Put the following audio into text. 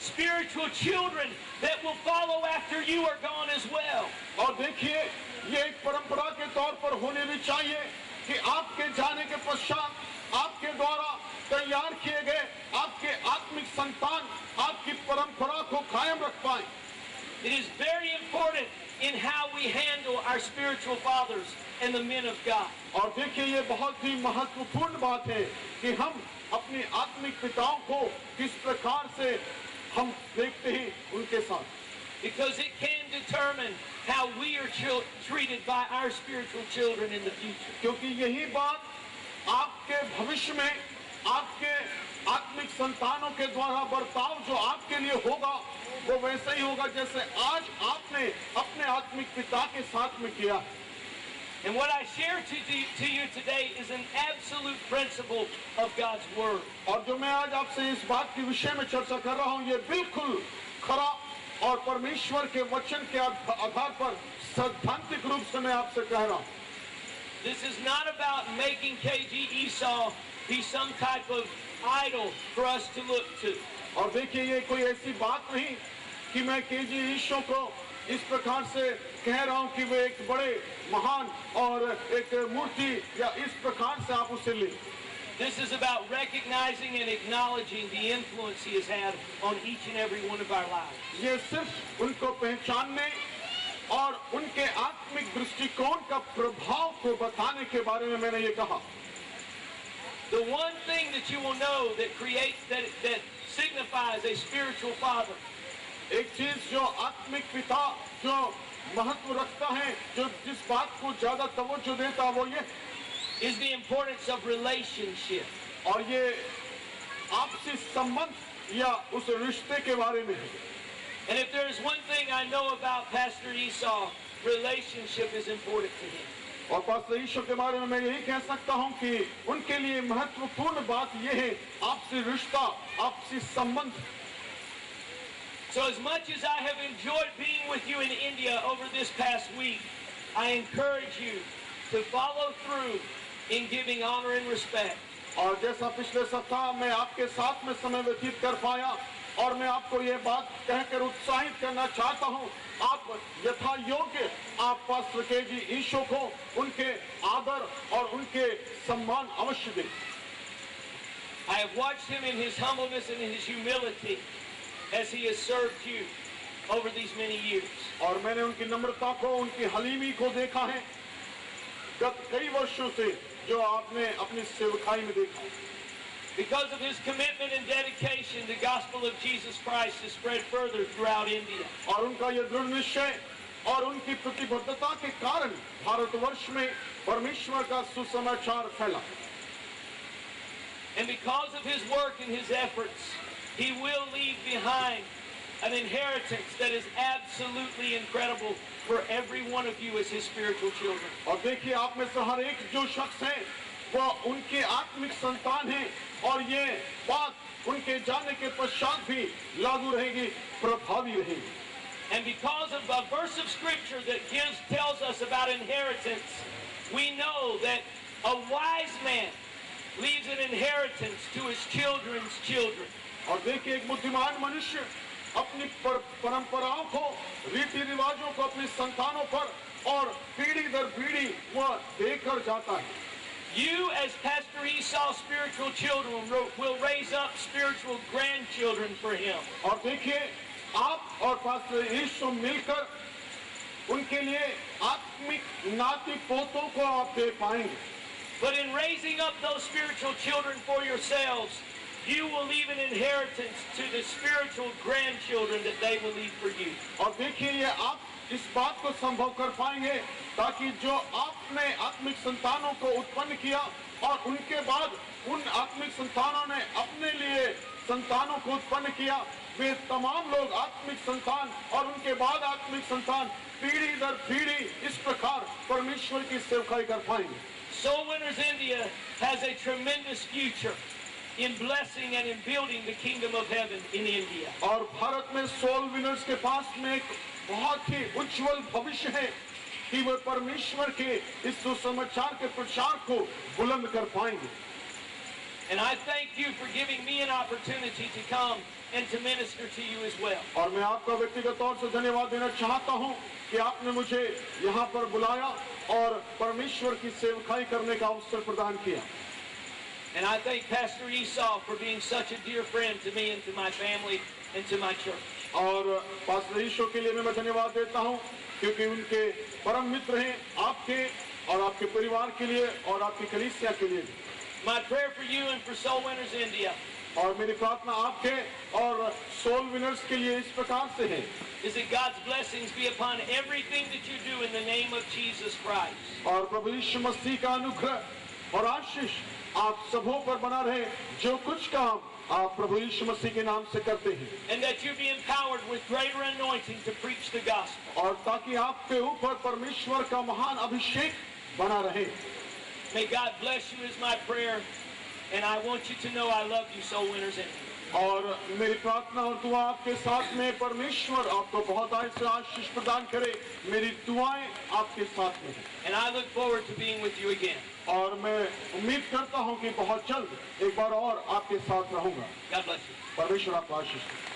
spiritual children that will follow after you are gone as well. और देखिए, ये एक परंपरा के तौर पर होने भी चाहिए कि आपके जाने के पश्चात आपके द्वारा तैयार किए गए आपके आत्मिक संतान आपकी परंपरा को कायम रख पाए. It is very important in how we handle our spiritual fathers and the men of God. और देखिए, ये बहुत ही महत्वपूर्ण बात है कि हम अपने आत्मिक पिताओं को किस प्रकार से हम देखते हैं उनके साथ. Because it can determine how we are treated by our spiritual children in the future. क्योंकि यही बात आपके भविष्य में आपके आत्मिक संतानों के द्वारा बर्ताव जो आपके लिए होगा वो वैसा ही होगा जैसे आज आपने अपने आत्मिक पिता के साथ में किया. And what I share to you today is an absolute principle of God's Word. और जो मैं आज आपसे इस बात के विषय में चर्चा कर रहा हूँ ये बिल्कुल खरा और परमेश्वर के वचन के आधार पर सैद्धांतिक रूप से मैं आपसे कह रहा हूँ. This is not about making KG Esau be some type of idol for us to look to. और देखिए, ये कोई ऐसी बात नहीं कि मैं केजी ईशो को इस प्रकार से कह रहा हूं कि वे एक बड़े महान और एक मूर्ति या इस प्रकार से आप उसे लें. This is about recognizing and acknowledging the influence he has had on each and every one of our lives. ये सिर्फ उनको पहचानने और उनके आत्मिक दृष्टिकोण का प्रभाव को बताने के बारे में मैंने ये कहा. The one thing that you will know that signifies a spiritual father. एक चीज जो आत्मिक पिता जो महत्व रखता है, जो जिस बात को ज्यादा तवज्जो देता है वो ये is the importance of relationship. और ये आपसी संबंध या उस रिश्ते के बारे में है. And if there is one thing I know about Pastor Esau, relationship is important to him. और पास्टर ईशो के बारे में मैं यही कह सकता हूं कि उनके लिए महत्वपूर्ण बात यह है आपसी रिश्ता, आपसी संबंध. So as much as I have enjoyed being with you in India over this past week, I encourage you to follow through in giving honor and respect. और जैसा पिछले सप्ताह मैं आपके साथ में समय व्यतीत कर पाया और मैं आपको ये बात कहकर उत्साहित करना चाहता हूं, आप यथा योग्य आप पास्टर केजी ईशो को उनके आदर और उनके सम्मान अवश्य दें. I have watched him in his humbleness and in his humility as he has served you over these many years. और मैंने उनकी नम्रता को, उनकी हलीमी को देखा है गत कई वर्षों से जो आपने अपनी सेवकाई में देखा. Because of his commitment and dedication, the gospel of Jesus Christ is spread further throughout India. और उनका यह दृढ़ निश्चय और उनकी प्रतिबद्धता के कारण भारतवर्ष में परमेश्वर का सुसमाचार फैला. And because of his work and his efforts, he will leave behind an inheritance that is absolutely incredible for every one of you as his spiritual children. और देखिए, आप में से हर एक जो शख्स है वो उनके आत्मिक संतान है और ये बात उनके जाने के पश्चात भी लागू रहेगी, प्रभावी रहेगी. And because of a verse of scripture that tells us about inheritance, we know that a wise man leaves an inheritance to his children's children. और देखिए, एक बुद्धिमान मनुष्य अपनी परंपराओं को, रीति रिवाजों को अपने संतानों पर और पीढ़ी दर पीढ़ी वह देकर जाता है. You as Pastor Esau's spiritual children will raise up spiritual grandchildren for him. और देखिए, आप और पास्टर ईशो मिलकर उनके लिए आत्मिक नाती पोतों को आप दे पाएंगे. But in raising up those spiritual children for yourselves, you will leave an inheritance to the spiritual grandchildren that they will leave for you. और देखिए, ये आप इस बात को संभव कर पाएंगे ताकि जो आपने आत्मिक संतानों को उत्पन्न किया और उनके बाद उन आत्मिक संतानों ने अपने लिए संतानों को उत्पन्न किया, वे तमाम लोग आत्मिक संतान और उनके बाद आत्मिक संतान पीढ़ी दर पीढ़ी इस प्रकार परमेश्वर की सेवकाई कर पाएंगे. Soul Winners India has a tremendous future in blessing and in building the kingdom of heaven in India. और भारत में सोल विनर्स के पास में एक बहुत ही उज्जवल भविष्य है कि वे परमेश्वर के इस सुसमाचार के प्रचार को बुलंद कर पाएंगे. And I thank you for giving me an opportunity to come and to minister to you as well. और मैं आपका व्यक्तिगत तौर से धन्यवाद देना चाहता हूं कि आपने मुझे यहां पर बुलाया और परमेश्वर की सेवकाई करने का अवसर प्रदान किया। And I thank Pastor Esau for being such a dear friend to me and to my family and to my church. और पास्टर ईशो के लिए मैं धन्यवाद देता हूं क्योंकि उनके परम मित्र हैं आपके और आपके परिवार के लिए और आपकी कलीसिया के लिए। My prayer for you and for Soul Winners India और मेरी प्रार्थना आपके और सोल विनर्स के लिए इस प्रकार से है is that God's blessings be upon everything that you do in the name of Jesus Christ. और प्रभु यीशु मसीह का अनुग्रह और आशीष आप सबों पर बना रहे जो कुछ काम आप प्रभु यीशु मसीह के नाम से करते हैं। And that you be empowered with greater anointing to preach the gospel. और ताकि आपके ऊपर परमेश्वर का महान अभिषेक बना रहे। May God bless you is my prayer, and I want you to know I love you, Soul Winners India. और मेरी प्रार्थना और दुआ आपके साथ में परमेश्वर आपको बहुत आशीष प्रदान करे। मेरी दुआएं आपके साथ में हैं। And I look forward to being with you again. और मैं उम्मीद करता हूं कि बहुत जल्द एक बार और आपके साथ रहूंगा। God bless you. परमेश्वर आपको आशीष दे।